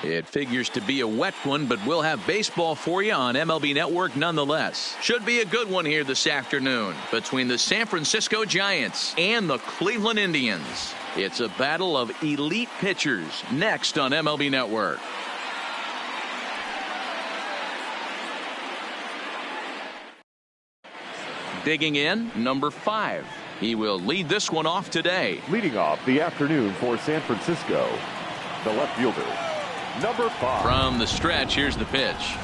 It figures to be a wet one, but we'll have baseball for you on MLB Network nonetheless. Should be a good one here this afternoon between the San Francisco Giants and the Cleveland Indians. It's a battle of elite pitchers next on MLB Network. Digging in, number 5. He will lead this one off today. Leading off the afternoon for San Francisco, the left fielder, number 5. From the stretch, here's the pitch.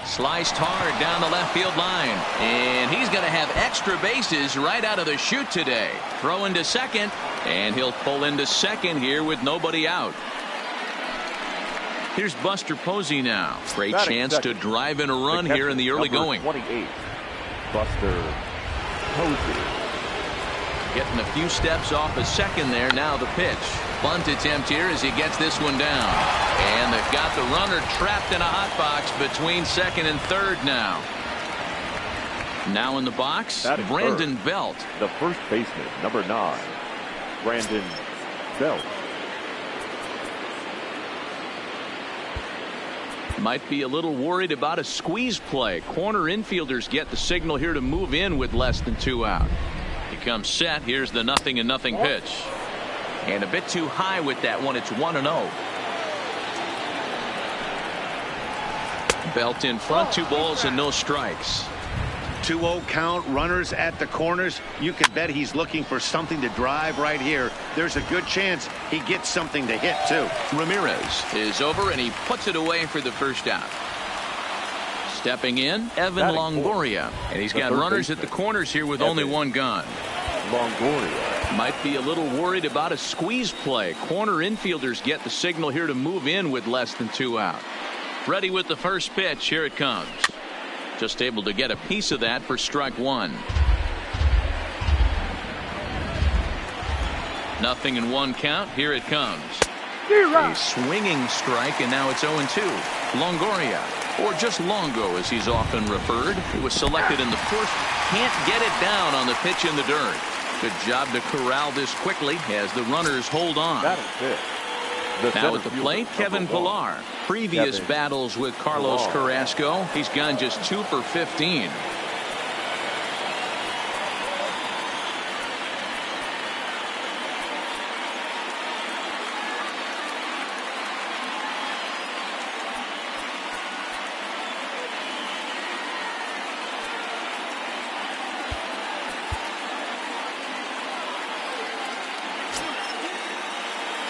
Sliced hard down the left field line. And he's going to have extra bases right out of the chute today. Throw into second, and he'll pull into second here with nobody out. Here's Buster Posey now. Great chance to drive in a run here in the early going. 28, Buster Posey. Getting a few steps off a second there. Now the pitch. Bunt attempt here as he gets this one down. And they've got the runner trapped in a hot box between second and third now. Now in the box, Brandon Belt. The first baseman, number 9, Brandon Belt. Might be a little worried about a squeeze play. Corner infielders get the signal here to move in with less than 2 out. He comes set. Here's the 0-0 pitch. And a bit too high with that one. It's 1-0. Belt in front, 2 balls and no strikes. 2-0 count, runners at the corners. You can bet he's looking for something to drive right here. There's a good chance he gets something to hit too. Ramirez is over and he puts it away for the first out. Stepping in, Evan Longoria, and he's got runners at the corners here with only 1 gun. Longoria might be a little worried about a squeeze play. Corner infielders get the signal here to move in with less than 2 out. Ready with the first pitch. Here it comes. Just able to get a piece of that for strike 1. 0-1 count. Here it comes. A swinging strike, and now it's 0-2. Longoria, or just Longo as he's often referred. He was selected in the first. Can't get it down on the pitch in the dirt. Good job to corral this quickly as the runners hold on. Now at the plate, Kevin Pillar. Previous battles with Carlos Carrasco, he's gone just 2 for 15.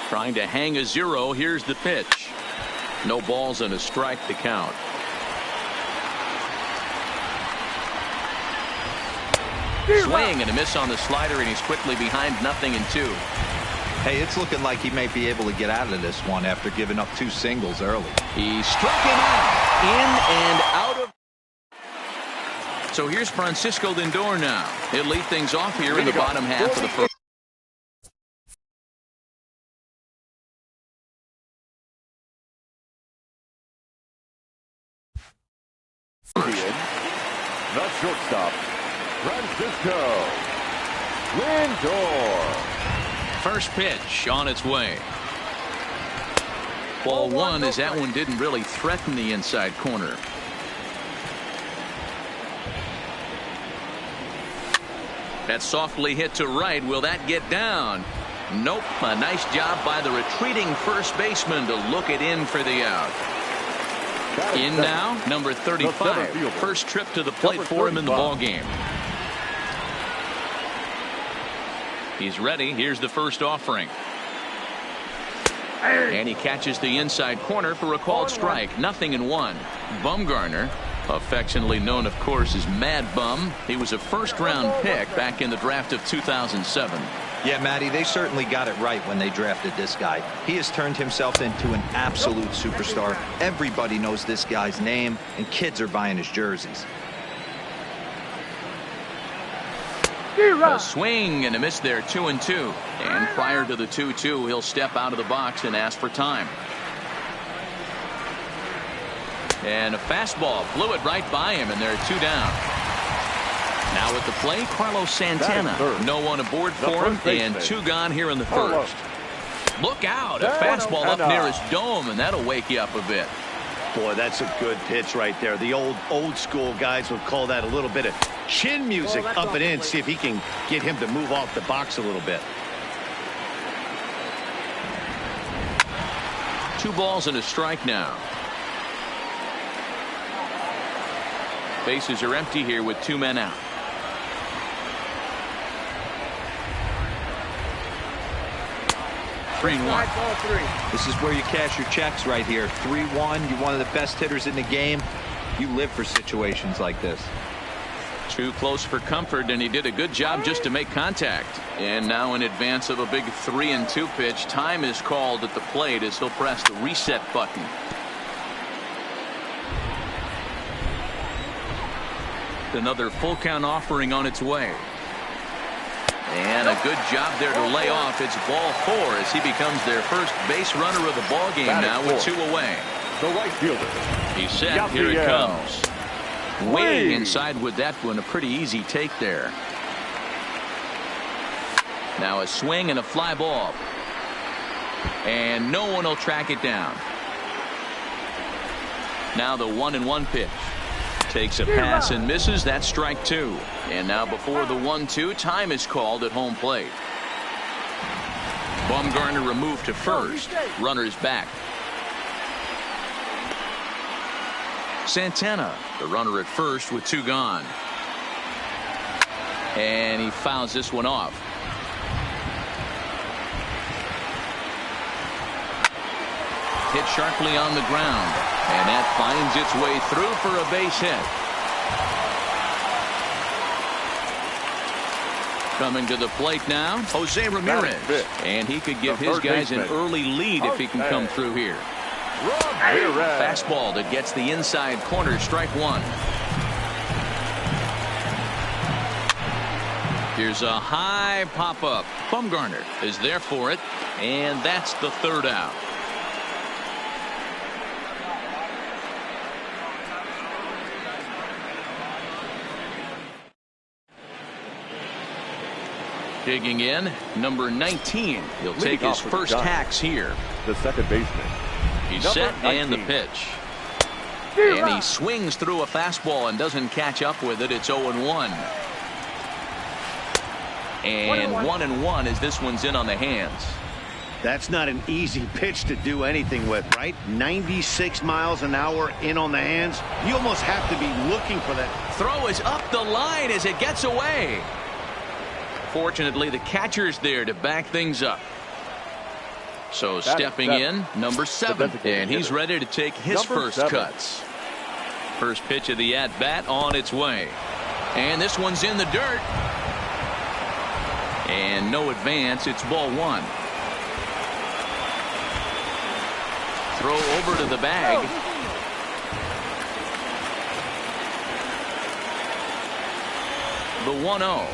Trying to hang a 0. Here's the pitch. No balls and a strike to count. Swing and a miss on the slider, and he's quickly behind 0-2. Hey, it's looking like he may be able to get out of this one after giving up 2 singles early. He struck him out. In and out of. So here's Francisco Lindor now. He'll lead things off here in the bottom half of the first. The shortstop, Francisco Lindor. First pitch on its way. Ball 1 as that one didn't really threaten the inside corner. That softly hit to right. Will that get down? Nope. A nice job by the retreating first baseman to look it in for the out. In now, number 35. First trip to the plate for him in the ball game. He's ready. Here's the first offering. And he catches the inside corner for a called strike. 0-1. Bumgarner, affectionately known, of course, as Mad Bum. He was a first-round pick back in the draft of 2007. Yeah, Matty, they certainly got it right when they drafted this guy. He has turned himself into an absolute superstar. Everybody knows this guy's name, and kids are buying his jerseys. A swing and a miss there, 2-2. And prior to the 2-2, he'll step out of the box and ask for time. And a fastball blew it right by him, and there are 2 down. Now at the plate, Carlos Santana. No one aboard for him, and 2 gone here in the first. Look out. A fastball up near his dome, and that'll wake you up a bit. Boy, that's a good pitch right there. The old school guys would call that a little bit of chin music up and in. See if he can get him to move off the box a little bit. 2 balls and a strike now. Bases are empty here with 2 men out. Three and 1. This is where you cash your checks right here. 3-1. You're one of the best hitters in the game. You live for situations like this. Too close for comfort, and he did a good job just to make contact. And now in advance of a big 3-2 pitch, time is called at the plate as he'll press the reset button. Another full count offering on its way. And a good job there to lay off. It's ball 4 as he becomes their first base runner of the ball game now with 2 away. The right fielder. He's set. Here it comes. Way inside with that one. A pretty easy take there. Now a swing and a fly ball. And no one will track it down. Now the 1-1 pitch. Takes a pass and misses. That's strike 2. And now before the 1-2, time is called at home plate. Bumgarner removed to first. Runners back. Santana, the runner at first with 2 gone. And he fouls this one off. Hit sharply on the ground. And that finds its way through for a base hit. Coming to the plate now, Jose Ramirez. And he could give his guys an early lead if he can come through here. Fastball that gets the inside corner, strike 1. Here's a high pop-up. Bumgarner is there for it, and that's the 3rd out. Digging in, number 19. He'll take his first hacks here. The second baseman. He's set and the pitch. And he swings through a fastball and doesn't catch up with it. It's 0-1. And 1-1 as this one's in on the hands. That's not an easy pitch to do anything with, right? 96 miles an hour in on the hands. You almost have to be looking for that. Throw is up the line as it gets away. Fortunately, the catcher's there to back things up. So stepping in, number 7, and he's ready to take his first cuts. First pitch of the at-bat on its way. And this one's in the dirt. And no advance. It's ball 1. Throw over to the bag. The 1-0.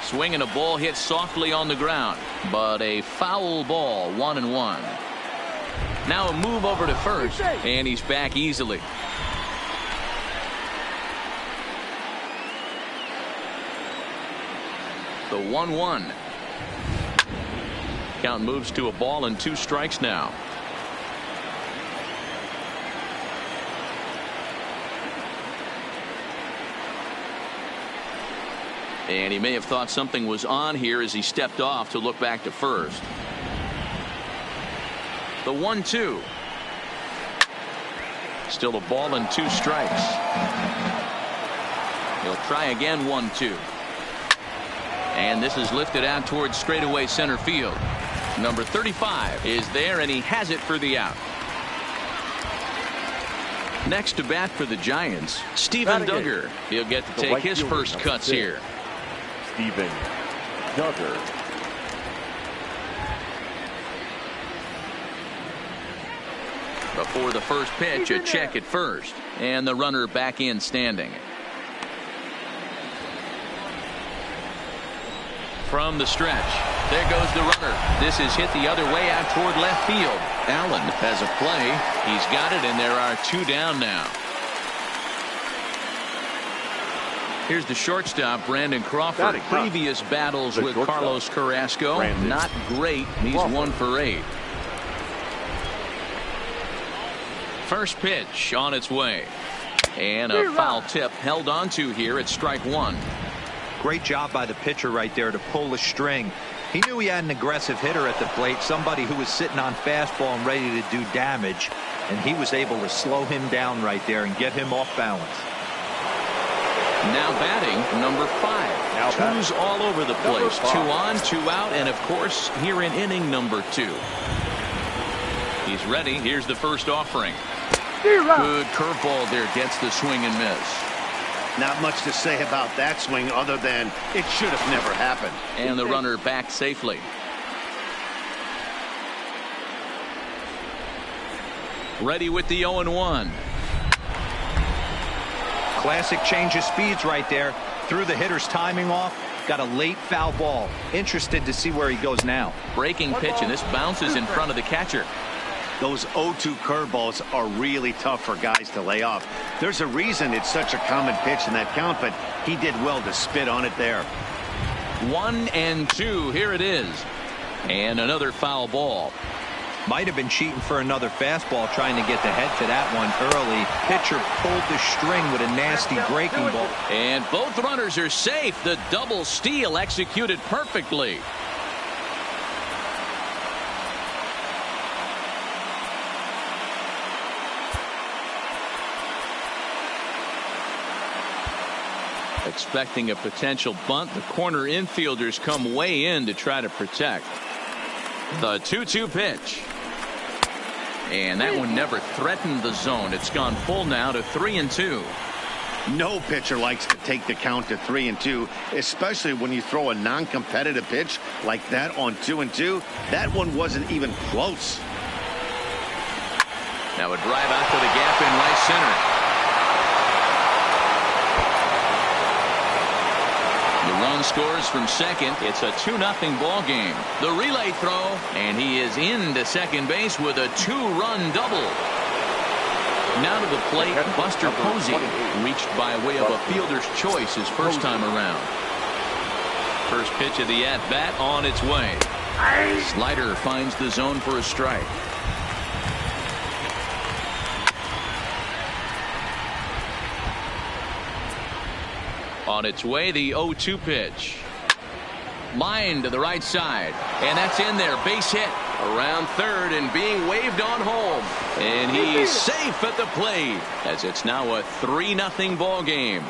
Swing and a ball hit softly on the ground, but a foul ball. 1-1. Now a move over to first, and he's back easily. The 1-1. Count moves to a ball and 2 strikes now. And he may have thought something was on here as he stepped off to look back to first. The 1-2. Still a ball and 2 strikes. He'll try again. 1-2. And this is lifted out towards straightaway center field. Number 35 is there, and he has it for the out. Next to bat for the Giants, Steven Duggar. He'll get to take his first cuts here. Steven Duggar. Before the first pitch, a check at first, and the runner back in standing. From the stretch, there goes the runner. This is hit the other way out toward left field. Allen has a play. He's got it, and there are 2 down now. Here's the shortstop, Brandon Crawford. Previous battles with Carlos Carrasco, not great. He's 1 for 8. First pitch on its way. And a foul tip held onto here at strike 1. Great job by the pitcher right there to pull the string. He knew he had an aggressive hitter at the plate, somebody who was sitting on fastball and ready to do damage, and he was able to slow him down right there and get him off balance. Now batting, number 5. Twos all over the place. 2 on, 2 out, and of course here in inning number 2. He's ready. Here's the first offering. Good curveball there, gets the swing and miss. Not much to say about that swing other than it should have never happened. And the runner back safely. Ready with the 0-1. Classic change of speeds right there. Threw the hitter's timing off. Got a late foul ball. Interested to see where he goes now. Breaking pitch, and this bounces in front of the catcher. Those 0-2 curveballs are really tough for guys to lay off. There's a reason it's such a common pitch in that count, but he did well to spit on it there. 1-2. Here it is. And another foul ball. Might have been cheating for another fastball, trying to get the head to that one early. Pitcher pulled the string with a nasty breaking ball. And both runners are safe. The double steal executed perfectly. Expecting a potential bunt, the corner infielders come way in to try to protect. The 2-2 pitch. And that one never threatened the zone. It's gone full now to 3-2. No pitcher likes to take the count to 3-2, especially when you throw a non-competitive pitch like that on 2-2. That one wasn't even close. Now a drive out to the gap in right center. The run scores from second. It's a 2-0 ball game. The relay throw, and he is into second base with a 2-run double. Now to the plate, Buster Posey, reached by way of a fielder's choice his first time around. First pitch of the at-bat on its way. Slider finds the zone for a strike. On its way, the 0-2 pitch. Line to the right side, and that's in there. Base hit around third and being waved on home, and he's safe at the plate as it's now a 3-0 ball game.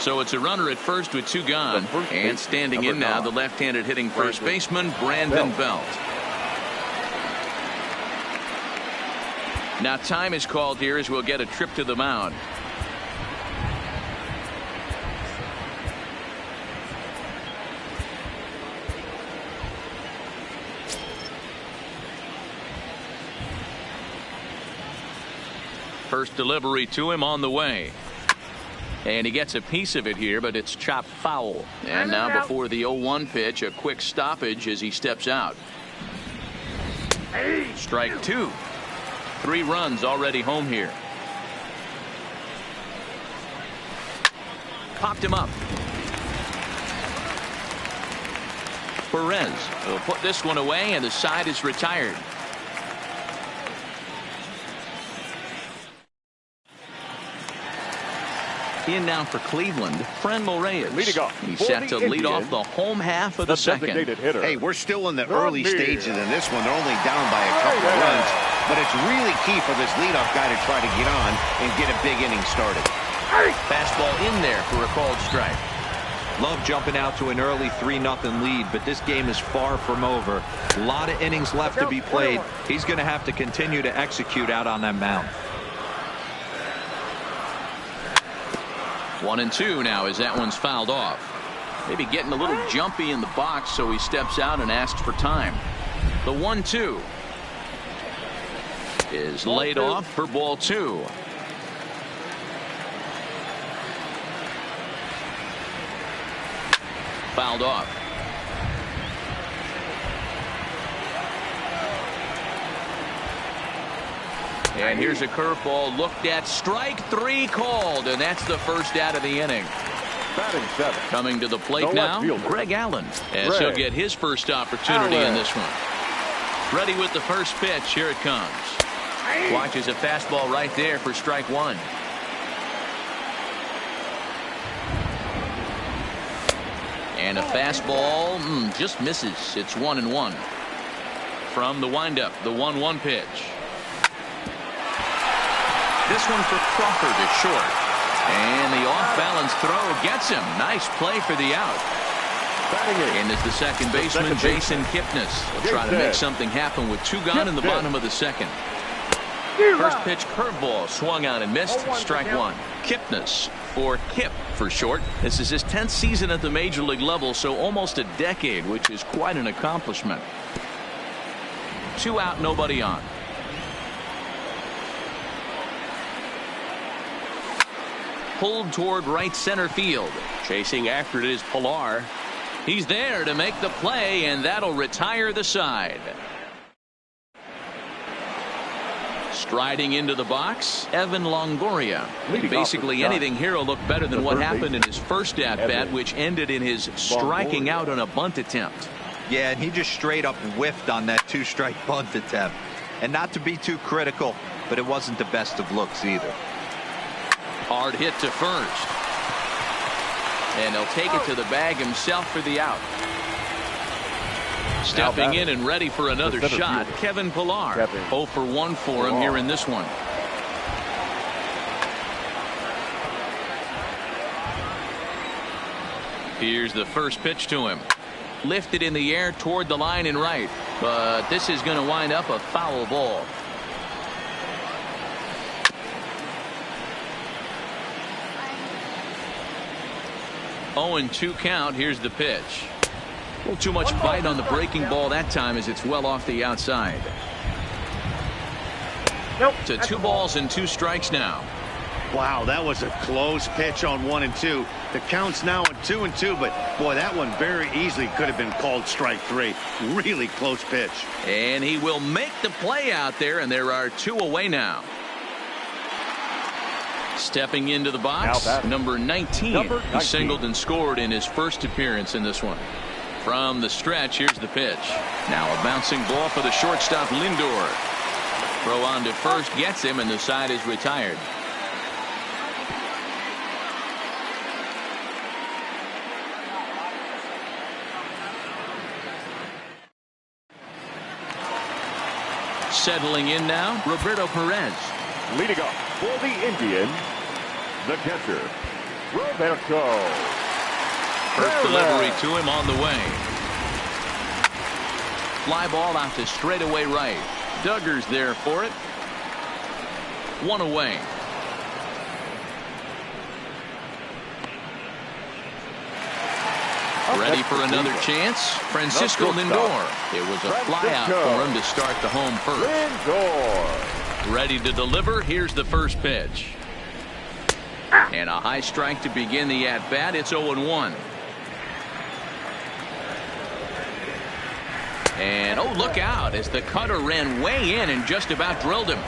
So it's a runner at first with 2 gone, and standing in now the left-handed hitting first baseman Brandon Belt. Now time is called here as we'll get a trip to the mound. First delivery to him on the way. And he gets a piece of it here, but it's chopped foul. And now before the 0-1 pitch, a quick stoppage as he steps out. Strike 2. 3 runs already home here. Popped him up. Perez will put this one away, and the side is retired. In now for Cleveland, Franmil Reyes. He's set to lead off the home half of the second. Hey, we're still in the early stages in this one. They're only down by a couple of runs, but it's really key for this leadoff guy to try to get on and get a big inning started. Fastball in there for a called strike. Love jumping out to an early 3-0 lead, but this game is far from over. A lot of innings left to be played. He's going to have to continue to execute out on that mound. 1-2 now as that one's fouled off. Maybe getting a little jumpy in the box, so he steps out and asks for time. The 1-2 is laid off for ball 2. Fouled off. And here's a curveball looked at. Strike 3 called, and that's the first out of the inning. Batting 7. Coming to the plate now, Greg Allen, as he'll get his first opportunity in this one. Ready with the first pitch. Here it comes. Watches a fastball right there for strike 1. And a fastball just misses. It's 1-1. From the windup, the 1-1 pitch. This one for Crawford is short. And the off-balance throw gets him. Nice play for the out. And is the second baseman, Jason Kipnis. Will try to make something happen with 2 gone in the bottom of the second. First pitch curveball swung on and missed. Strike 1. Kipnis, or Kip for short. This is his 10th season at the major league level, so almost a decade, which is quite an accomplishment. 2 out, nobody on. Pulled toward right center field. Chasing after it is Pilar. He's there to make the play, and that'll retire the side. Striding into the box, Evan Longoria. Basically anything here will look better than what happened in his first at-bat, which ended in his striking out on a bunt attempt. Yeah, and he just straight up whiffed on that 2-strike bunt attempt. And not to be too critical, but it wasn't the best of looks either. Hard hit to first. And he'll take it to the bag himself for the out. Stepping in and ready for another shot, Kevin Pilar. 0 for 1 for him here in this one. Here's the first pitch to him. Lifted in the air toward the line and right. But this is going to wind up a foul ball. Oh, and 2 count. Here's the pitch. A little too much bite on the breaking ball that time as it's well off the outside. To 2 balls and 2 strikes now. Wow, that was a close pitch on 1 and 2. The count's now at 2 and 2, but boy, that one very easily could have been called strike 3. Really close pitch. And he will make the play out there, and there are 2 away now. Stepping into the box, number 19. He singled and scored in his first appearance in this one. From the stretch, here's the pitch. Now a bouncing ball for the shortstop, Lindor. Throw on to first gets him, and the side is retired. Settling in now, Roberto Perez. Leading up for the Indians, the catcher, Roberto. First delivery to him on the way. Fly ball out to straightaway right. Duggar's there for it. 1 away. Ready for another chance. Francisco Lindor. It was a fly out for him to start the home first. Lindor. Ready to deliver. Here's the first pitch. And a high strike to begin the at-bat. It's 0-1. And oh, look out as the cutter ran way in and just about drilled him.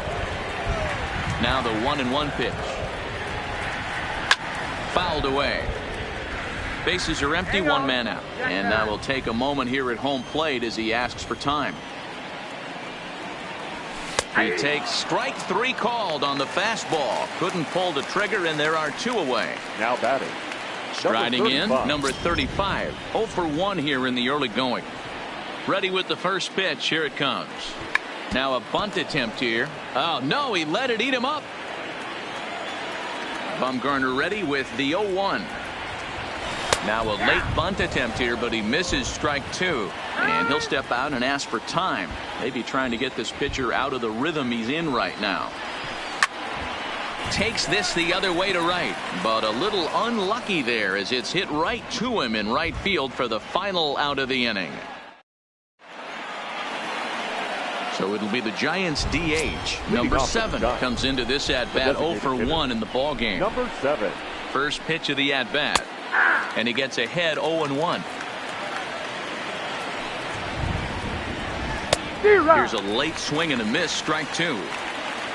Now the 1-1 pitch. Fouled away. Bases are empty, 1 man out. And now we'll take a moment here at home plate as he asks for time. He takes strike 3 called on the fastball. Couldn't pull the trigger, and there are 2 away. Now batting. Striding in, number 35. 0 for 1 here in the early going. Ready with the first pitch. Here it comes. Now a bunt attempt here. Oh, no, he let it eat him up. Bumgarner ready with the 0-1. Now a late bunt attempt here, but he misses strike 2. And he'll step out and ask for time. Maybe trying to get this pitcher out of the rhythm he's in right now. Takes this the other way to right, but a little unlucky there as it's hit right to him in right field for the final out of the inning. So it'll be the Giants DH. Number 7 comes into this at-bat 0 for 1 in the ball game. Number 7. First pitch of the at-bat. And he gets ahead 0-1. Here's a late swing and a miss, strike 2.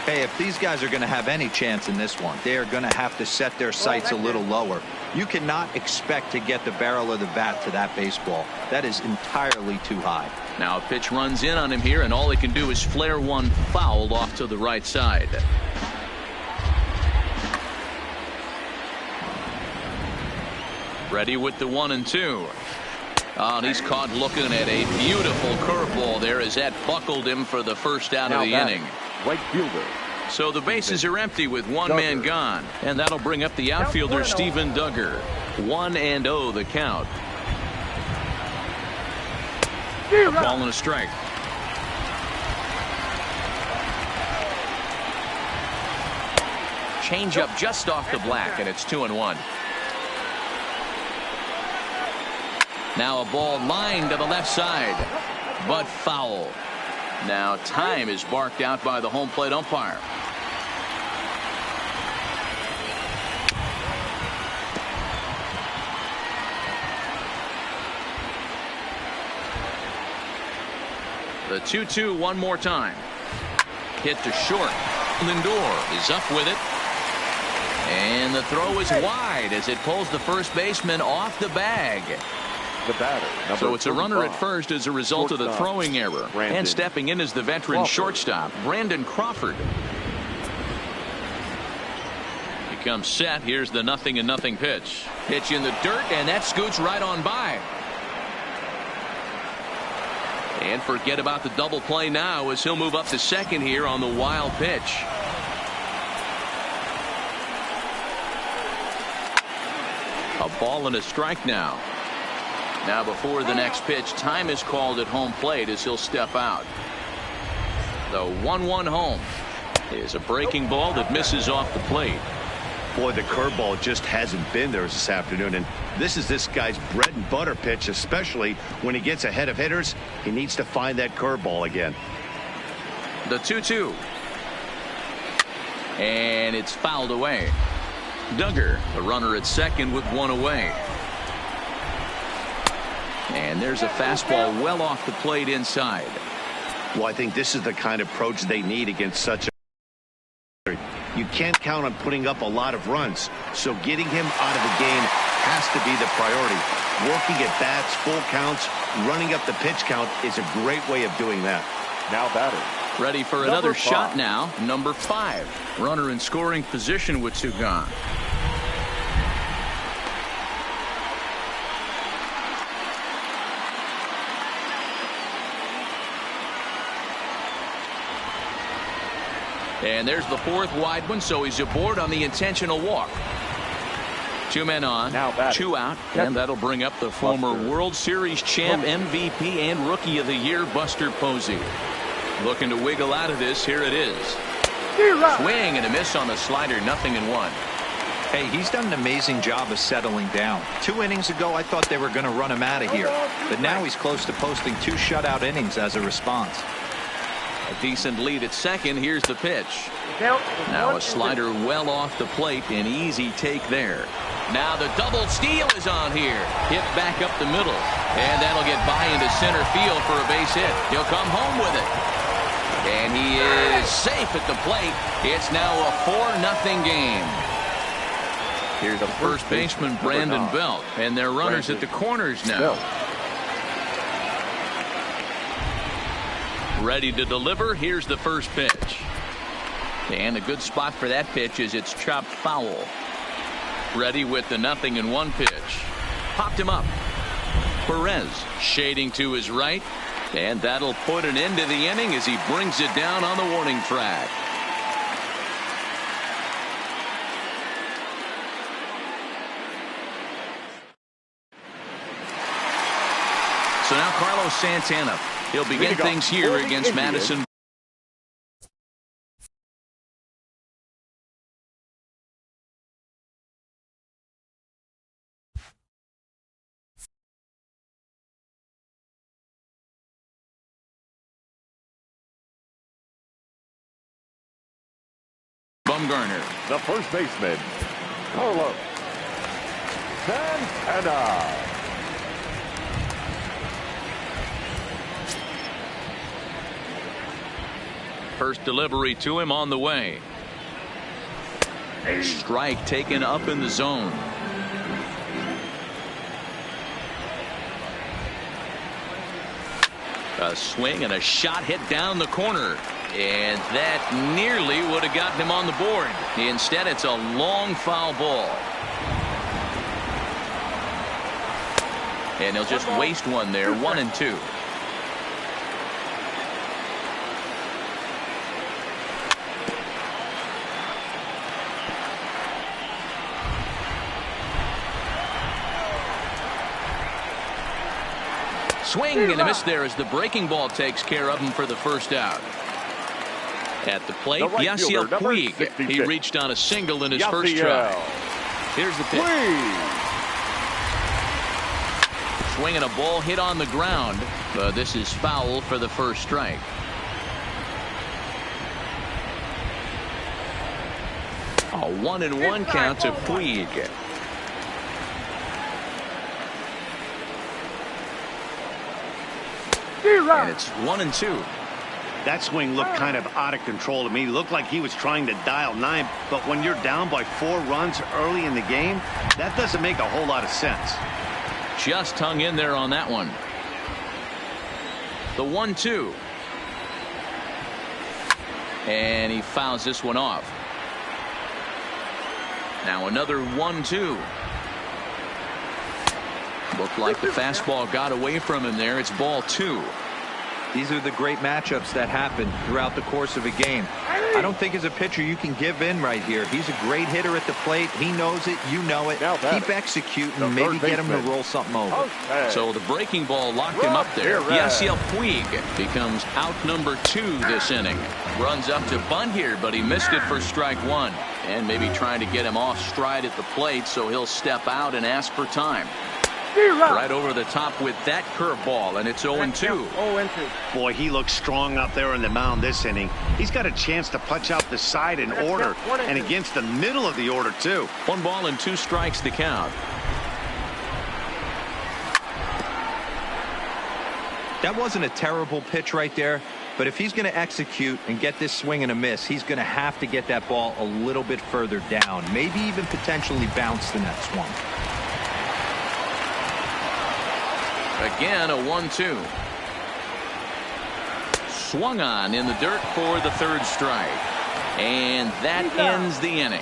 Hey, if these guys are going to have any chance in this one, they are going to have to set their sights a little lower. You cannot expect to get the barrel of the bat to that baseball. That is entirely too high. Now a pitch runs in on him here, and all he can do is flare one foul off to the right side. Ready with the 1-2. Oh, and he's caught looking at a beautiful curveball there as that buckled him for the first out of the inning. Right fielder. So the bases are empty with one man gone, and that'll bring up the outfielder Steven Duggar. 1-0 the count. A ball and a strike. Change up just off the black, and it's 2-1. Now a ball lined to the left side, but foul. Now time is barked out by the home plate umpire. The 2-2 one more time. Hit to short. Lindor is up with it. And the throw is wide as it pulls the first baseman off the bag. The batter, so it's a runner at first as a result of the throwing error. And stepping in is the veteran shortstop, Brandon Crawford. He comes set. Here's the 0-0 pitch. Pitch in the dirt, and that scoots right on by. And forget about the double play now as he'll move up to second here on the wild pitch. A ball and a strike now. Now before the next pitch, time is called at home plate as he'll step out. The 1-1 home is a breaking ball that misses off the plate. Boy, the curveball just hasn't been there this afternoon, and this is this guy's bread and butter pitch, especially when he gets ahead of hitters. He needs to find that curveball again. The 2-2. And it's fouled away. Duggar, the runner at second with one away. And there's a fastball well off the plate inside. Well, I think this is the kind of approach they need against such a... You can't count on putting up a lot of runs, so getting him out of the game has to be the priority. Working at bats, full counts, running up the pitch count is a great way of doing that. Now batting. Ready for another shot now. Number 5. Runner in scoring position with two gone. And there's the fourth wide one, so he's aboard on the intentional walk. 2 men on, 2 out, and that'll bring up the former World Series champ, MVP, and Rookie of the Year, Buster Posey. Looking to wiggle out of this. Here it is. Swing and a miss on the slider. 0-1. Hey, he's done an amazing job of settling down. 2 innings ago, I thought they were going to run him out of here. But now he's close to posting 2 shutout innings as a response. A decent lead at second. Here's the pitch. Now a slider well off the plate. An easy take there. Now the double steal is on here. Hit back up the middle. And that'll get by into center field for a base hit. He'll come home with it. And he is safe at the plate. It's now a 4-0 game. Here's the first baseman, Brandon Belt. And they're runners at the corners now. Ready to deliver. Here's the first pitch. And a good spot for that pitch is it's chopped foul. Ready with the 0-1 pitch. Popped him up. Perez shading to his right. And that'll put an end to the inning as he brings it down on the warning track. So now Carlos Santana. He'll begin things here against Madison. Bumgarner. The first baseman, Carlos Santana. First delivery to him on the way. Strike taken up in the zone. A swing and a shot hit down the corner. And that nearly would have gotten him on the board. Instead, it's a long foul ball. And he'll just waste one there. 1-2. Swing and a miss there as the breaking ball takes care of him for the first out. At the plate, Yasiel Puig. He reached on a single in his first try. Here's the pitch. Swing and a ball hit on the ground. But this is foul for the first strike. A 1-1 count to Puig. And it's 1-2. That swing looked kind of out of control to me. It looked like he was trying to dial 9. But when you're down by 4 runs early in the game, that doesn't make a whole lot of sense. Just hung in there on that one. The 1-2. And he fouls this one off. Now another 1-2. Looked like the fastball got away from him there. It's ball 2. These are the great matchups that happen throughout the course of a game. I don't think as a pitcher you can give in right here. He's a great hitter at the plate. He knows it. You know it. Keep executing and maybe get him to roll something over. So the breaking ball locked him up there. Yasiel Puig becomes out number 2 this inning. Runs up to bunt here, but he missed it for strike 1. And maybe trying to get him off stride at the plate, so he'll step out and ask for time. Right over the top with that curveball, and it's 0-2. Boy, he looks strong up there on the mound this inning. He's got a chance to punch out the side in order, and against the middle of the order, too. 1 ball and 2 strikes to count. That wasn't a terrible pitch right there, but if he's going to execute and get this swing and a miss, he's going to have to get that ball a little bit further down, maybe even potentially bounce the next one. Again, a 1-2. Swung on in the dirt for the 3rd strike. And that ends the inning.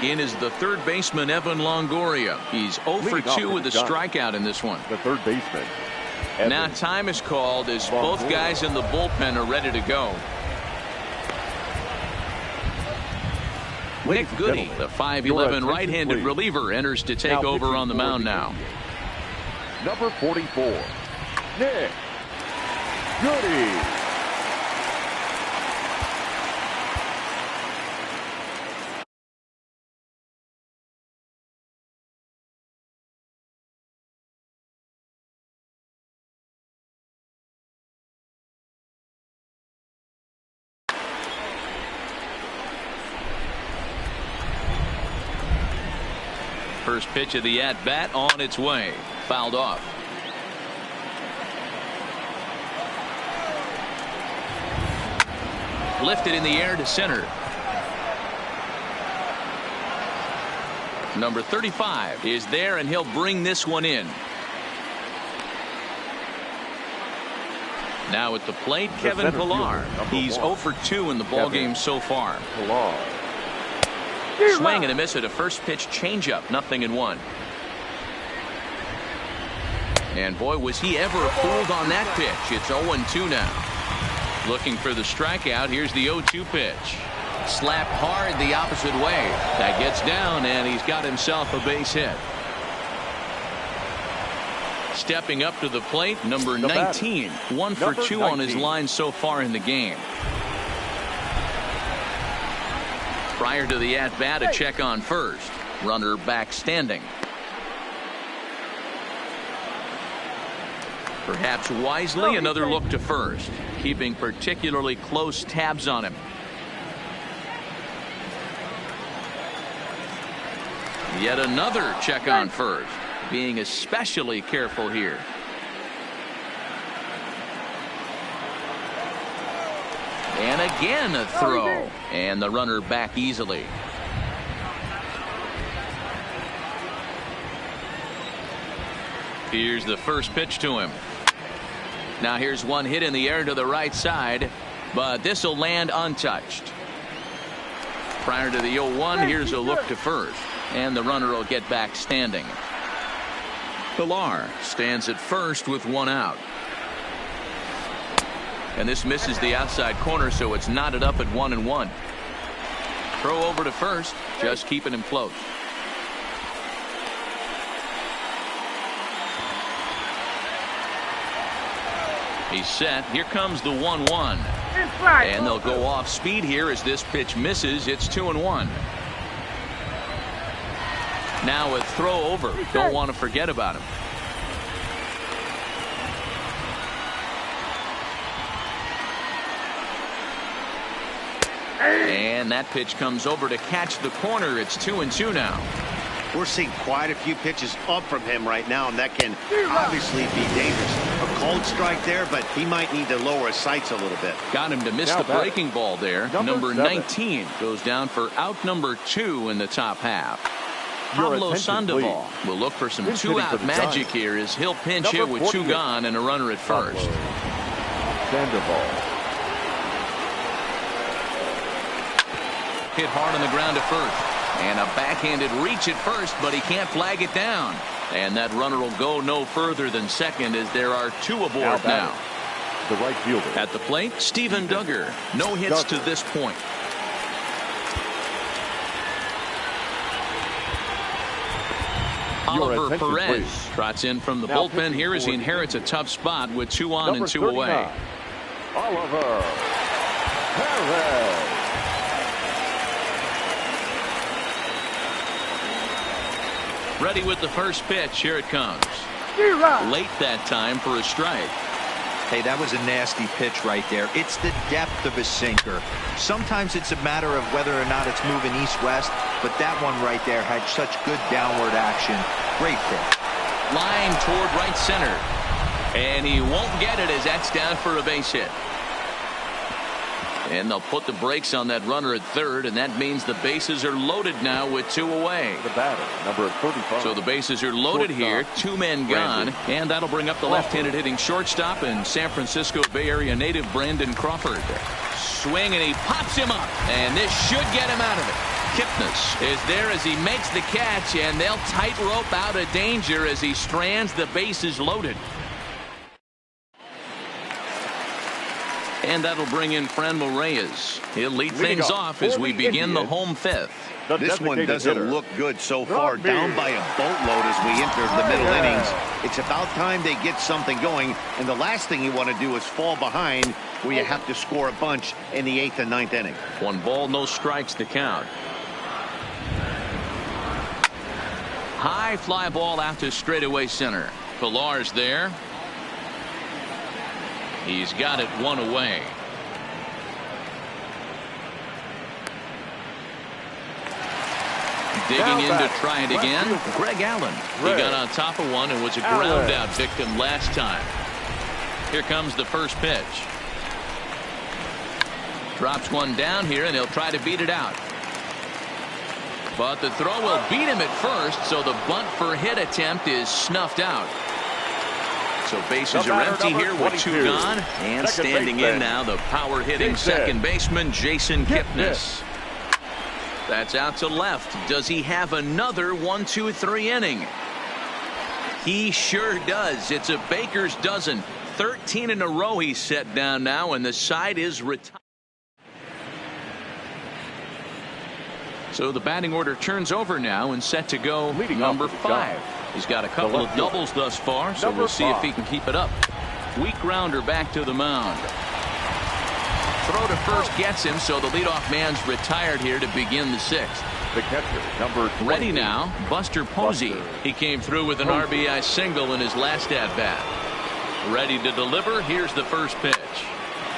In is the third baseman, Evan Longoria. He's 0 for 2 with a strikeout in this one. The third baseman. Now time is called as both guys in the bullpen are ready to go. Nick Goody, the 5'11" right-handed reliever, enters to take over on the mound now. Number 44, Nick Goody. First pitch of the at-bat on its way. Fouled off. Lifted in the air to center. Number 35 is there, and he'll bring this one in. Now at the plate, Kevin Pillar. He's 0 for 2 in the ballgame so far. Pillar. Swing and a miss at a first pitch changeup. 0-1. And boy, was he ever fooled on that pitch. It's 0-2 now. Looking for the strikeout. Here's the 0-2 pitch. Slapped hard the opposite way. That gets down, and he's got himself a base hit. Stepping up to the plate, number 19. 1 for 2 on his line so far in the game. Prior to the at-bat, a check on first. Runner back standing. Perhaps wisely, another look to first. Keeping particularly close tabs on him. Yet another check on first, being especially careful here. And again a throw, and the runner back easily. Here's the first pitch to him. Now here's one hit in the air to the right side, but this will land untouched. Prior to the 0-1, here's a look to first, and the runner will get back standing. Pilar stands at first with one out. And this misses the outside corner, so it's knotted up at 1-1. Throw over to first, just keeping him close. He's set. Here comes the 1-1. And they'll go off speed here as this pitch misses. It's 2-1. Now a throw over. Don't want to forget about him. And that pitch comes over to catch the corner. It's 2-2 now. We're seeing quite a few pitches up from him right now, and that can obviously be dangerous. A cold strike there, but he might need to lower his sights a little bit. Got him to miss the breaking ball there. Number 19 goes down for out number 2 in the top half. Pablo Sandoval will look for some two-out magic here as he'll pinch hit with 2 gone and a runner at first. Sandoval. Hit hard on the ground to first. And a backhanded reach at first, but he can't flag it down. And that runner will go no further than second as there are 2 aboard now. The right fielder. At the plate, Steven Duggar. No hits to this point. Oliver Perez trots in from the bullpen here as he inherits a tough spot with 2 on and 2 away. Oliver Perez. Ready with the first pitch. Here it comes. Late that time for a strike. Hey, that was a nasty pitch right there. It's the depth of a sinker. Sometimes it's a matter of whether or not it's moving east-west, but that one right there had such good downward action. Great pitch. Line toward right center. And he won't get it as that's down for a base hit. And they'll put the brakes on that runner at third, and that means the bases are loaded now with 2 away. The batter, number 35. So the bases are loaded here, 2 men gone, and that'll bring up the left-handed hitting shortstop and San Francisco Bay Area native Brandon Crawford. Swing, and he pops him up, and this should get him out of it. Kipnis is there as he makes the catch, and they'll tightrope out of danger as he strands the bases loaded. And that'll bring in Franmil Reyes. He'll lead things off as we begin the home 5th. This one doesn't look good so far. Down by a boatload as we enter the middle innings. It's about time they get something going. And the last thing you want to do is fall behind where you have to score a bunch in the 8th and 9th inning. 1 ball, no strikes to count. High fly ball out to straightaway center. Pilar's there. He's got it 1 away. Digging in to try it again. Greg Allen. He got on top of one and was a ground out victim last time. Here comes the first pitch. Drops one down here and he'll try to beat it out. But the throw will beat him at first, so the bunt for hit attempt is snuffed out. So bases are empty here with 2 gone. And standing in now, the power hitting second baseman, Jason Kipnis. That's out to left. Does he have another 1-2-3 inning? He sure does. It's a baker's dozen. 13 in a row he's set down now, and the side is retired. So the batting order turns over now and set to go number 5. He's got a couple of doubles thus far, so we'll see if he can keep it up. Weak grounder back to the mound. Throw to first gets him, so the leadoff man's retired here to begin the 6th. The catcher, number 20. Ready now, Buster Posey. He came through with an RBI single in his last at-bat. Ready to deliver. Here's the first pitch.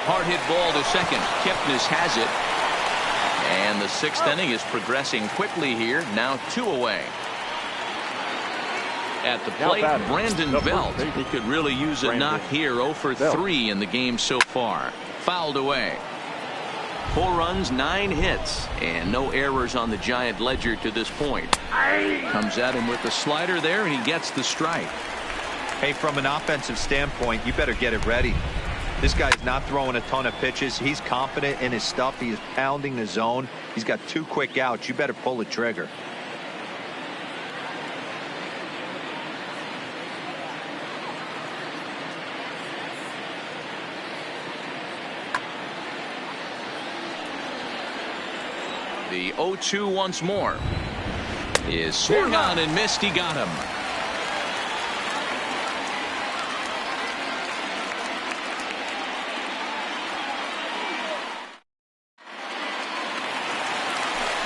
Hard hit ball to second. Kipnis has it. And the 6th inning is progressing quickly here. Now 2 away. At the plate, Brandon Belt. He could really use a knock here. 0 for 3 in the game so far. Fouled away. 4 runs, 9 hits, and no errors on the Giant ledger to this point. Comes at him with the slider there, and he gets the strike. Hey, from an offensive standpoint, you better get it ready. This guy is not throwing a ton of pitches. He's confident in his stuff. He is pounding the zone. He's got 2 quick outs. You better pull the trigger. The 0-2 once more. Is swung on and missed. He got him.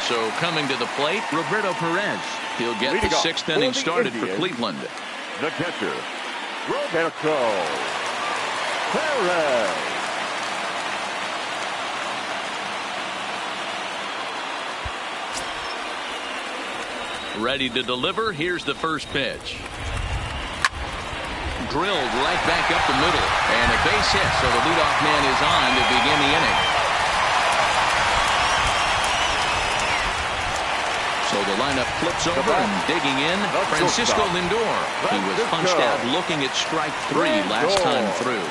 So coming to the plate, Roberto Perez. He'll get the 6th inning started for Cleveland. The catcher, Roberto Perez. Ready to deliver. Here's the first pitch. Drilled right back up the middle. And a base hit, so the leadoff man is on to begin the inning. So the lineup flips over and digging in. Francisco Lindor. He was punched out looking at strike 3 last time through.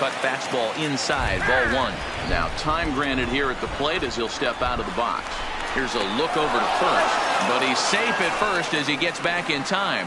Cut fastball inside, ball 1. Now time granted here at the plate as he'll step out of the box. Here's a look over to first, but he's safe at first as he gets back in time.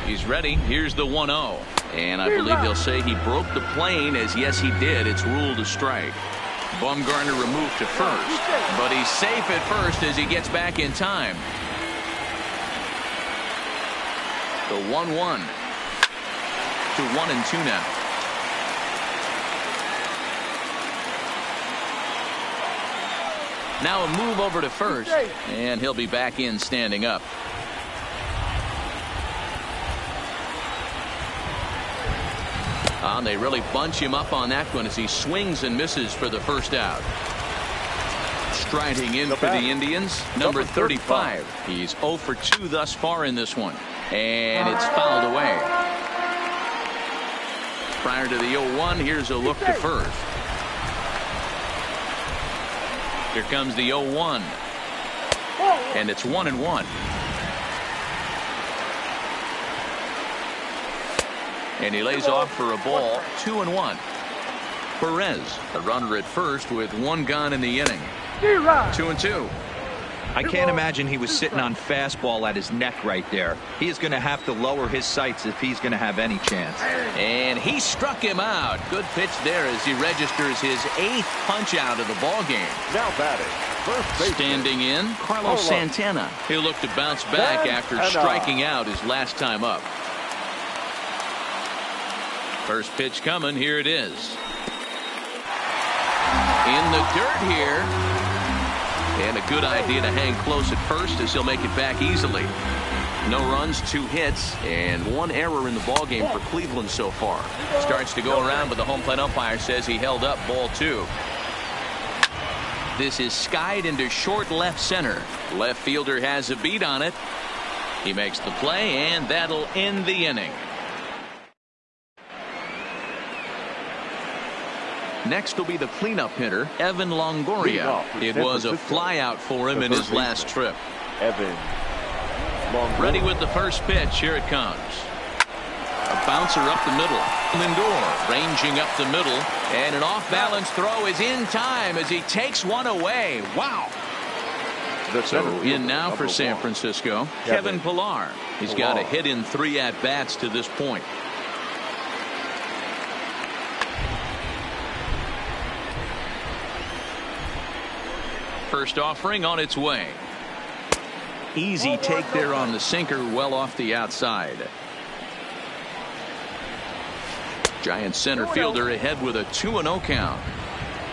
He's ready. Here's the 1-0. And I believe he'll say he broke the plane, as yes he did. It's ruled a strike. Bumgarner removed to first, but he's safe at first as he gets back in time. The 1-1 to 1-2 now. Now a move over to first, and he'll be back in standing up. They really bunch him up on that one as he swings and misses for the first out. Striding in for the Indians, number 35. He's 0 for 2 thus far in this one. And it's fouled away. Prior to the 0-1, here's a look to first. Here comes the 0-1. And it's 1-1. And he lays off for a ball. 2-1. Perez, a runner at first with 1 gone in the inning. 2-2. I can't imagine he was sitting on fastball at his neck right there. He is going to have to lower his sights if he's going to have any chance. And he struck him out. Good pitch there as he registers his 8th punch out of the ball game. Now batting, first base. Standing in, Carlos Santana. He'll look to bounce back after striking out his last time up. First pitch coming. Here it is. In the dirt here. And a good idea to hang close at first as he'll make it back easily. No runs, 2 hits, and 1 error in the ballgame for Cleveland so far. Starts to go around, but the home plate umpire says he held up, ball 2. This is skied into short left center. Left fielder has a beat on it. He makes the play, and that'll end the inning. Next will be the cleanup hitter, Evan Longoria. It was a flyout for him in his last trip. Evan Longoria. Ready with the first pitch. Here it comes. A bouncer up the middle. Lindor ranging up the middle. And an off-balance throw is in time as he takes one away. Wow. So in now for San Francisco, Kevin Pillar. He's got a hit in 3 at-bats to this point. First offering on its way. Easy take there on the sinker, well off the outside. Giant center fielder ahead with a 2-0 count.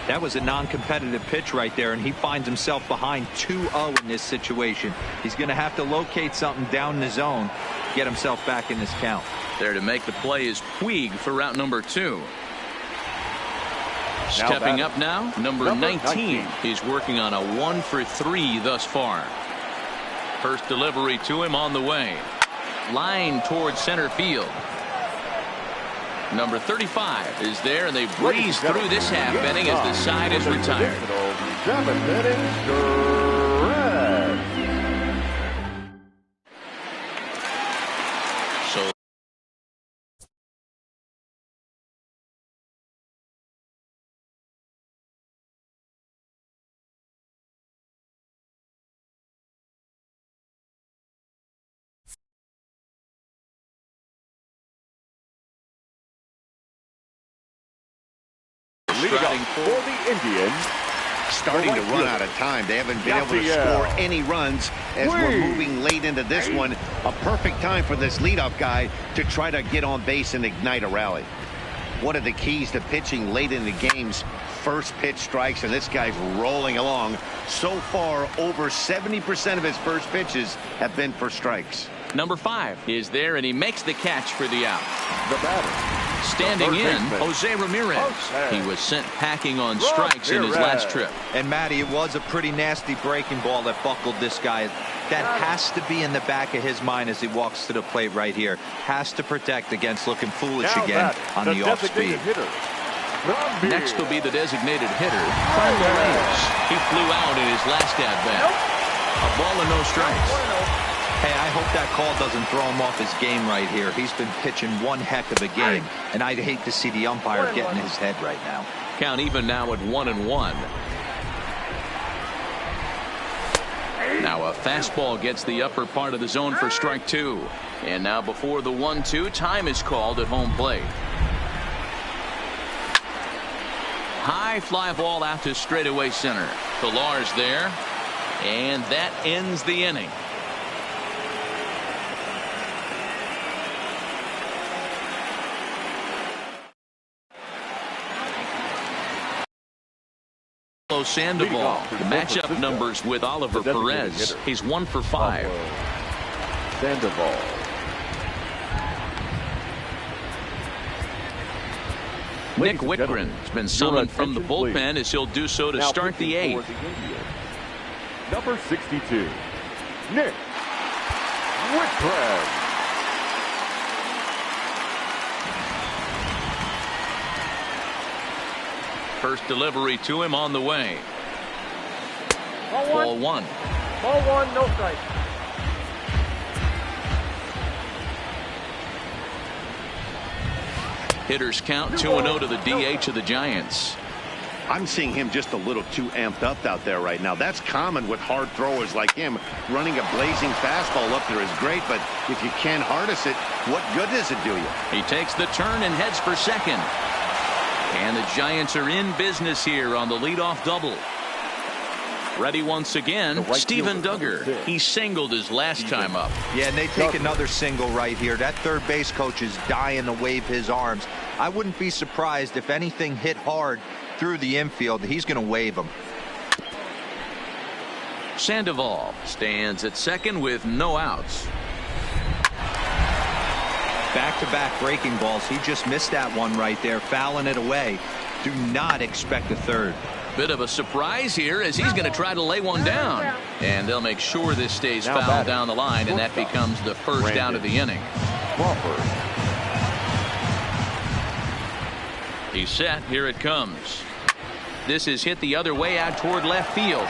That was a non-competitive pitch right there, and he finds himself behind 2-0 in this situation. He's going to have to locate something down in the zone, get himself back in this count. There to make the play is Puig for route number 2. Stepping up now, number 19. He's working on a 1-for-3 thus far. First delivery to him on the way. Line towards center field. Number 35 is there, and they breeze through this half inning as the side is retired. So for the Indians. Starting to run out of time. They haven't been able to score any runs as we're moving late into this one. A perfect time for this leadoff guy to try to get on base and ignite a rally. One of the keys to pitching late in the games, first pitch strikes, and this guy's rolling along. So far, over 70% of his first pitches have been for strikes. number 5 is there, and he makes the catch for the out. The batter. Standing in, Jose Ramirez. He was sent packing on strikes in his last trip. And Matty, it was a pretty nasty breaking ball that buckled this guy. That has to be in the back of his mind as he walks to the plate right here. Has to protect against looking foolish again on the off speed. Next will be the designated hitter, Frank Perez. He flew out in his last at-bat. A ball and no strikes. Hey, I hope that call doesn't throw him off his game right here. He's been pitching one heck of a game, and I'd hate to see the umpire get in his head right now. Count even now at 1-1. Now a fastball gets the upper part of the zone for strike 2. And now before the 1-2, time is called at home plate. High fly ball out to straightaway center. Pillar's there, and that ends the inning. Sandoval. The matchup numbers with Oliver Perez. He's 1 for 5. Sandoval. Nick Whitgren has been summoned from the bullpen as he'll do so to start the 8th. Number 62, Nick Whitgren. First delivery to him on the way. Ball 1. Ball 1, no strike. Hitters count 2-0 to the DH of the Giants. I'm seeing him just a little too amped up out there right now. That's common with hard throwers like him. Running a blazing fastball up there is great, but if you can't harness it, what good does it do you? He takes the turn and heads for second. And the Giants are in business here on the leadoff double. Ready once again, Steven Duggar. He singled his last time up. Yeah, and they take another single right here. That third base coach is dying to wave his arms. I wouldn't be surprised if anything hit hard through the infield. He's going to wave them. Sandoval stands at second with no outs. Back-to-back breaking balls. He just missed that one right there, fouling it away. Do not expect a third. Bit of a surprise here as he's going to try to lay one down. And they'll make sure this stays foul down the line, and that becomes the first out of the inning. He's set. Here it comes. This is hit the other way out toward left field.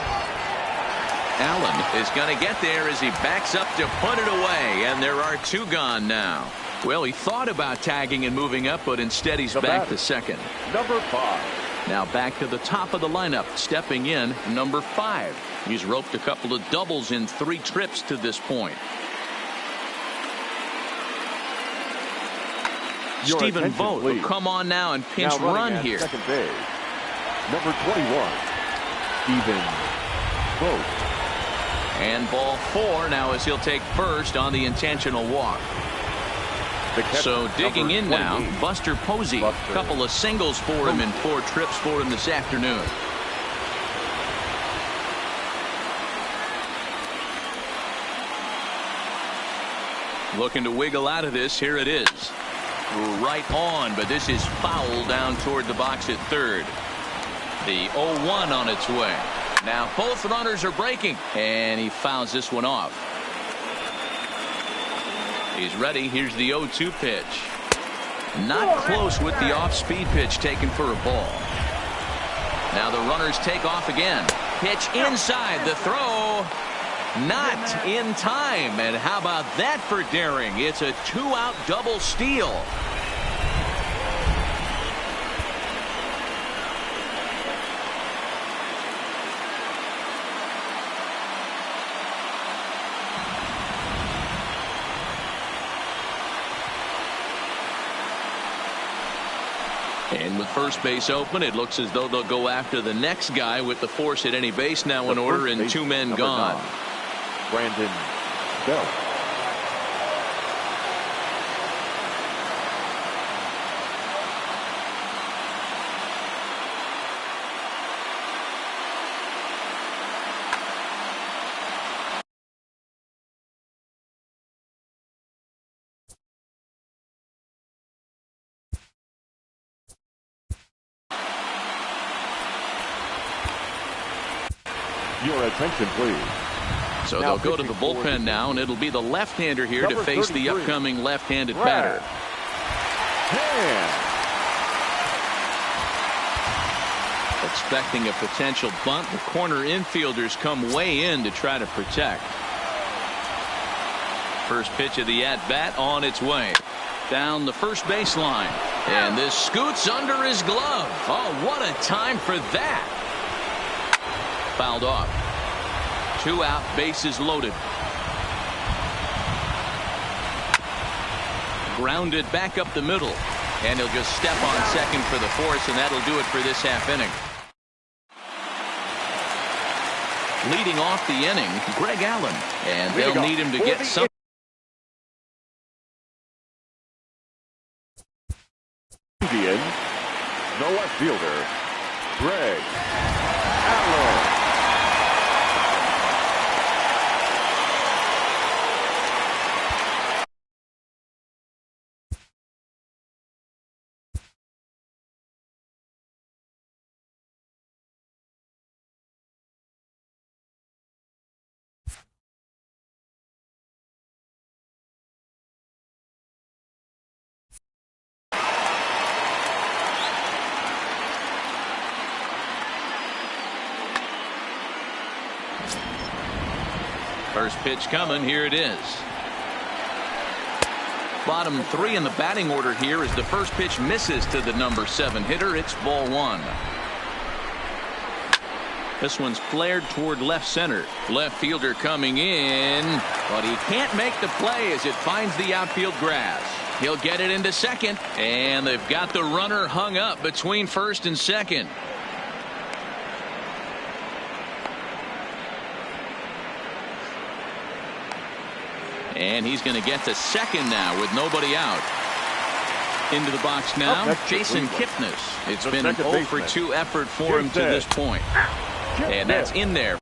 Allen is going to get there as he backs up to put it away, and there are 2 gone now. Well, he thought about tagging and moving up, but instead he's back to second. Number 5, Now back to the top of the lineup, stepping in number 5. He's roped a couple of doubles in 3 trips to this point. Stephen Vogt will come on now and pinch run here. Second base, number 21, Stephen Vogt. And ball 4 now as he'll take first on the intentional walk. So digging in now, Buster Posey. A couple of singles for him in 4 trips for him this afternoon. Looking to wiggle out of this. Here it is. Right on, but this is foul down toward the box at third. The 0-1 on its way. Now both runners are breaking, and he fouls this one off. He's ready. Here's the 0-2 pitch. Not close with the off-speed pitch taken for a ball. Now the runners take off again. Pitch inside. The throw not in time. And how about that for daring? It's a 2-out double steal. And with first base open, it looks as though they'll go after the next guy with the force at any base now in order and 2 men gone. Brandon Bell. Your attention, please. So they'll go to the bullpen now, and it'll be the left-hander here to face the upcoming left-handed batter. Expecting a potential bunt, the corner infielders come way in to try to protect. First pitch of the at-bat on its way. Down the first baseline. And this scoots under his glove. Oh, what a time for that. Fouled off. 2 out, bases loaded. Grounded back up the middle. And he'll just step on second for the force, and that'll do it for this half inning. Leading off the inning, Greg Allen. And they'll need him to get some. Indians, the left fielder, Greg Allen. First pitch coming. Here it is. Bottom 3 in the batting order here as the first pitch misses to the number 7 hitter. It's ball 1. This one's flared toward left center. Left fielder coming in, but he can't make the play as it finds the outfield grass. He'll get it into second, and they've got the runner hung up between first and second. And he's going to get to second now with nobody out. Into the box now, Jason Kipnis. It's been an 0-for-2 effort for him to this point. And that's in there.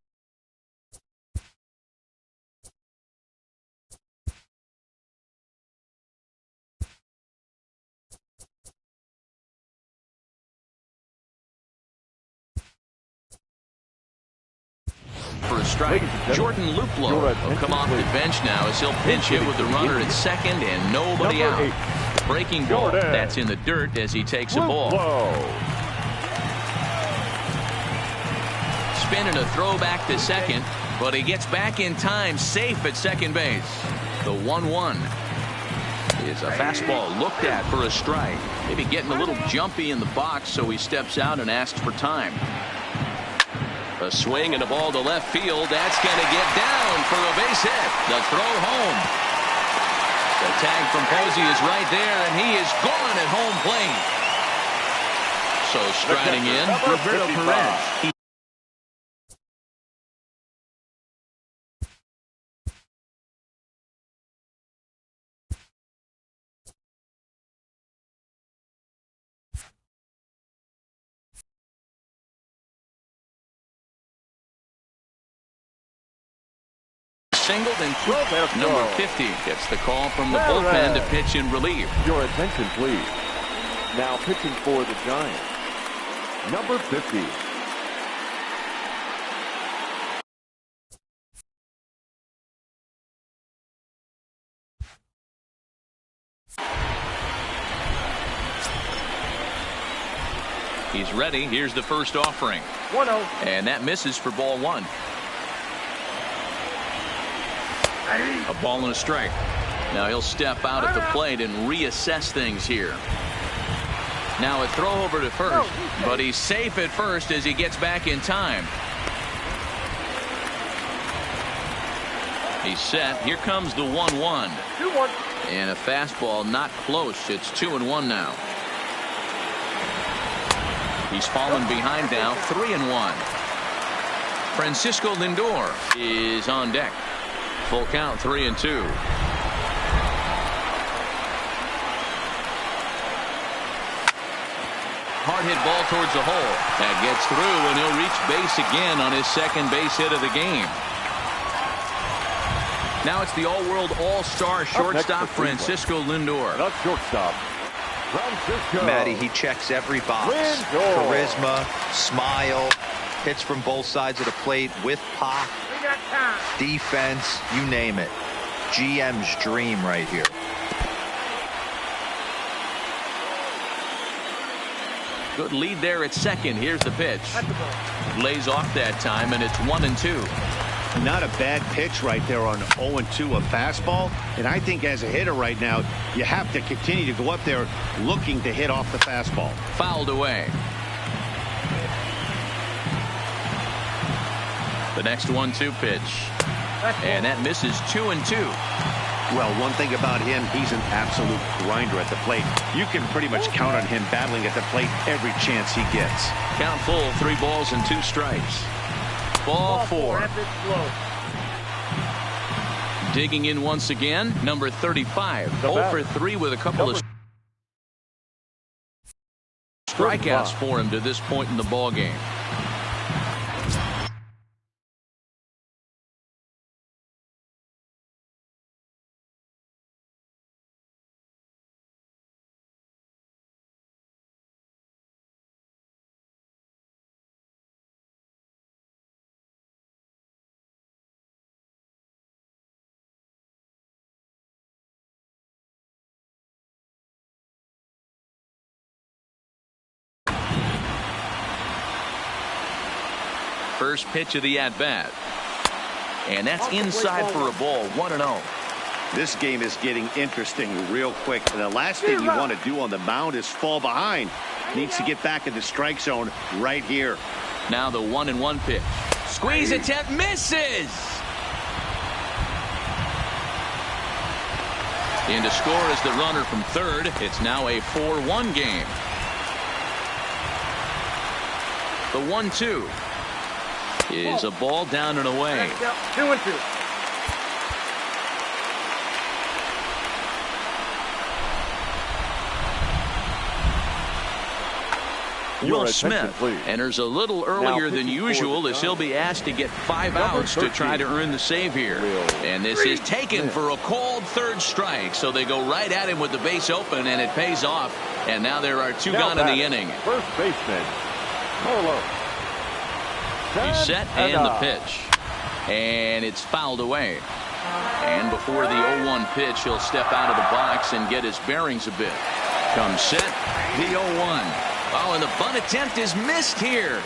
For a strike, Jordan Luplow will come off the bench now as he'll pinch hit with the runner at second and nobody out. Breaking ball, that's in the dirt as he takes a ball. Spin and a throw back to second, but he gets back in time, safe at second base. The 1-1. Is a fastball looked at for a strike. Maybe getting a little jumpy in the box, so he steps out and asks for time. A swing and a ball to left field. That's going to get down for a base hit. The throw home. The tag from Posey is right there, and he is gone at home plate. So striding in, Roberto Perez. Singled and number 50 gets the call from the bullpen to pitch in relief. Your attention, please. Now pitching for the Giants, number 50. He's ready. Here's the first offering. 1-0. And that misses for ball one. A ball and a strike. Now he'll step out at the plate and reassess things here. Now a throw over to first, but he's safe at first as he gets back in time. He's set. Here comes the 1-1. 2-1. And a fastball not close. It's 2-1 now. He's fallen behind now, 3-1. Francisco Lindor is on deck. Full count, 3-2. Hard hit ball towards the hole. That gets through, and he'll reach base again on his second base hit of the game. Now it's the all-world all-star shortstop Francisco Lindor. The shortstop, Francisco. Matty, he checks every box. Lindor. Charisma, smile, hits from both sides of the plate with pop. Defense, you name it. GM's dream right here. Good lead there at second. Here's the pitch. Lays off that time, and it's 1-2. Not a bad pitch right there on 0-2, a fastball. And I think as a hitter right now, you have to continue to go up there looking to hit off the fastball. Fouled away. The next 1-2 pitch. And that misses 2-2. Well, one thing about him, he's an absolute grinder at the plate. You can pretty much count on him battling at the plate every chance he gets. Count full, 3 balls and 2 strikes. Ball 4. Digging in once again, number 35. 0 for 3 with a couple of strikeouts for him to this point in the ball game. First pitch of the at-bat. And that's inside for a ball, 1-0. This game is getting interesting real quick. And the last thing you want to do on the mound is fall behind. Needs to get back in the strike zone right here. Now the 1-1 pitch. Squeeze attempt, misses! In to score is the runner from third. It's now a 4-1 game. The 1-2 is a ball down and away. 2-2. Will Smith enters a little earlier than usual as he'll be asked to get 5 outs to try to earn the save here. And this is taken for a called third strike. So they go right at him with the base open, and it pays off. And now there are 2 gone in the inning. First baseman, Carlos. He's set and the pitch. And it's fouled away. And before the 0-1 pitch, he'll step out of the box and get his bearings a bit. Comes set, the 0-1. Oh, and the bunt attempt is missed here.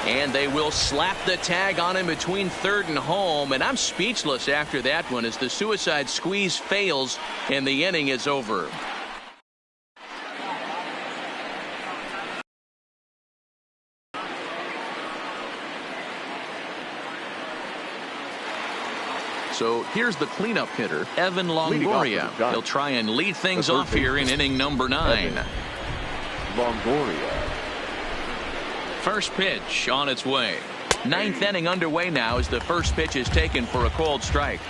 And they will slap the tag on him between third and home. And I'm speechless after that one as the suicide squeeze fails and the inning is over. So here's the cleanup hitter, Evan Longoria. He'll try and lead things off here in inning number 9. Longoria. First pitch on its way. 9th inning underway now as the first pitch is taken for a called strike.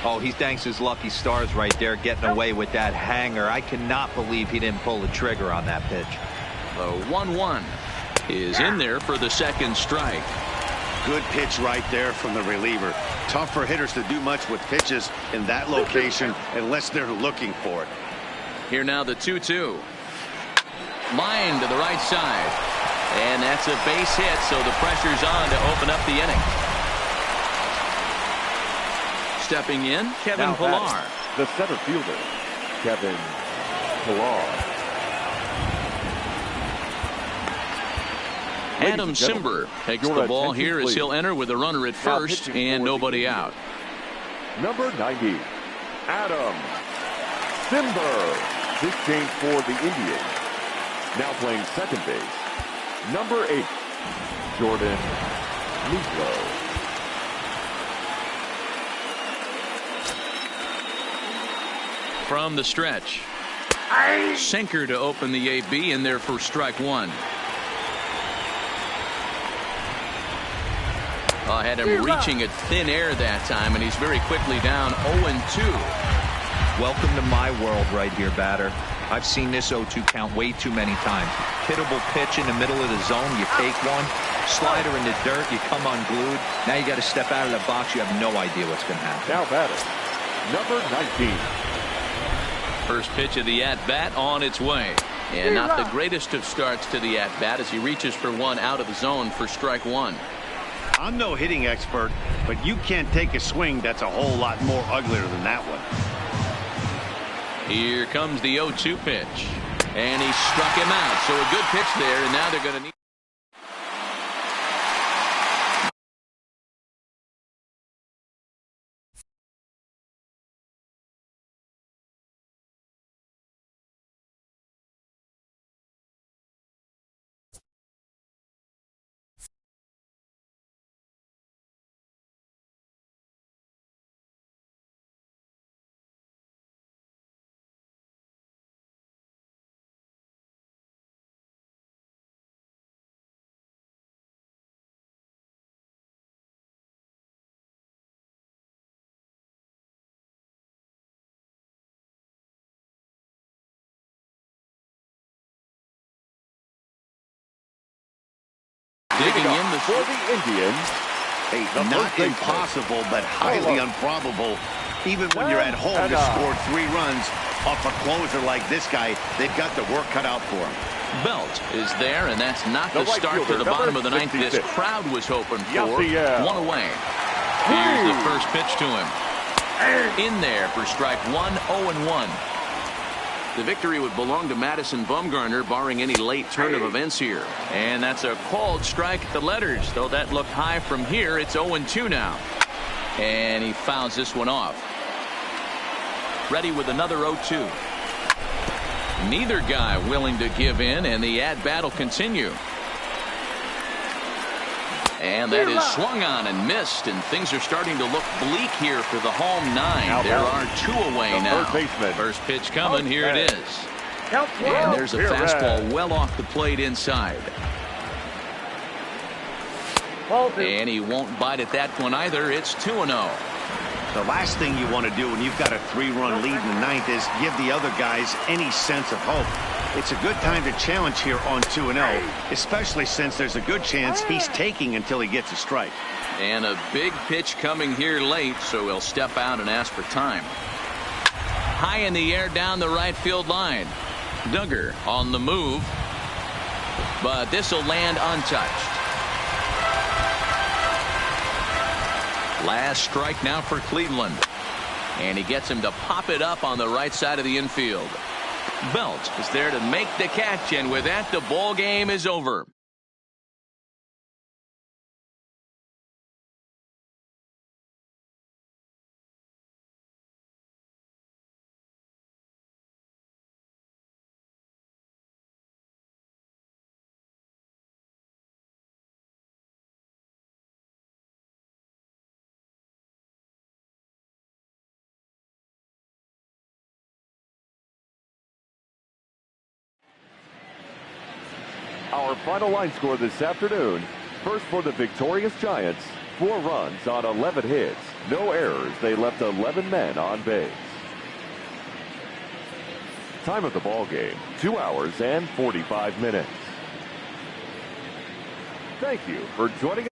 Oh, he thanks his lucky stars right there getting away with that hanger. I cannot believe he didn't pull the trigger on that pitch. The 1-1 is in there for the second strike. Good pitch right there from the reliever. Tough for hitters to do much with pitches in that location unless they're looking for it. Here now the 2-2. Line to the right side. And that's a base hit, so the pressure's on to open up the inning. Stepping in, Kevin Pillar. The center fielder, Kevin Pillar. Adam Simber takes the ball here as he'll enter with a runner at first and nobody out. Number 90, Adam Simber. This change for the Indians. Now playing second base. Number 8, Jordan Luplow. From the stretch. Sinker to open the AB in there for strike 1. Had him reaching at thin air that time, and he's very quickly down 0-2. Welcome to my world right here, batter. I've seen this 0-2 count way too many times. Hittable pitch in the middle of the zone, you take one. Slider in the dirt, you come unglued. Now you got to step out of the box. You have no idea what's going to happen. Now batter, number 19. First pitch of the at-bat on its way. And not the greatest of starts to the at-bat as he reaches for one out of the zone for strike 1. I'm no hitting expert, but you can't take a swing that's a whole lot more uglier than that one. Here comes the 0-2 pitch. And he struck him out. So a good pitch there, and now they're going to need. Digging in for the Indians. Not impossible, but highly improbable. Even when you're at home to score 3 runs off a closer like this guy, they've got the work cut out for him. Belt is there, and that's not the start to the bottom of the 9th this crowd was hoping for. One away. Here's the first pitch to him. In there for strike 1, 0-1. The victory would belong to Madison Bumgarner, barring any late turn of events here. And that's a called strike at the letters, though that looked high from here. It's 0-2 now. And he fouls this one off. Ready with another 0-2. Neither guy willing to give in, and the at-bat will continue. And that is swung on and missed, and things are starting to look bleak here for the home 9. There are 2 away now. First pitch coming. Here it is. And there's a fastball well off the plate inside. And he won't bite at that one either. It's 2-0. The last thing you want to do when you've got a 3-run lead in the 9th is give the other guys any sense of hope. It's a good time to challenge here on 2-0, especially since there's a good chance he's taking until he gets a strike. And a big pitch coming here late, so he'll step out and ask for time. High in the air down the right field line. Duggar on the move, but this will land untouched. Last strike now for Cleveland. And he gets him to pop it up on the right side of the infield. Belt is there to make the catch, and with that, the ball game is over. Our final line score this afternoon. First for the victorious Giants, 4 runs on 11 hits. No errors. They left 11 men on base. Time of the ball game, 2 hours and 45 minutes. Thank you for joining us.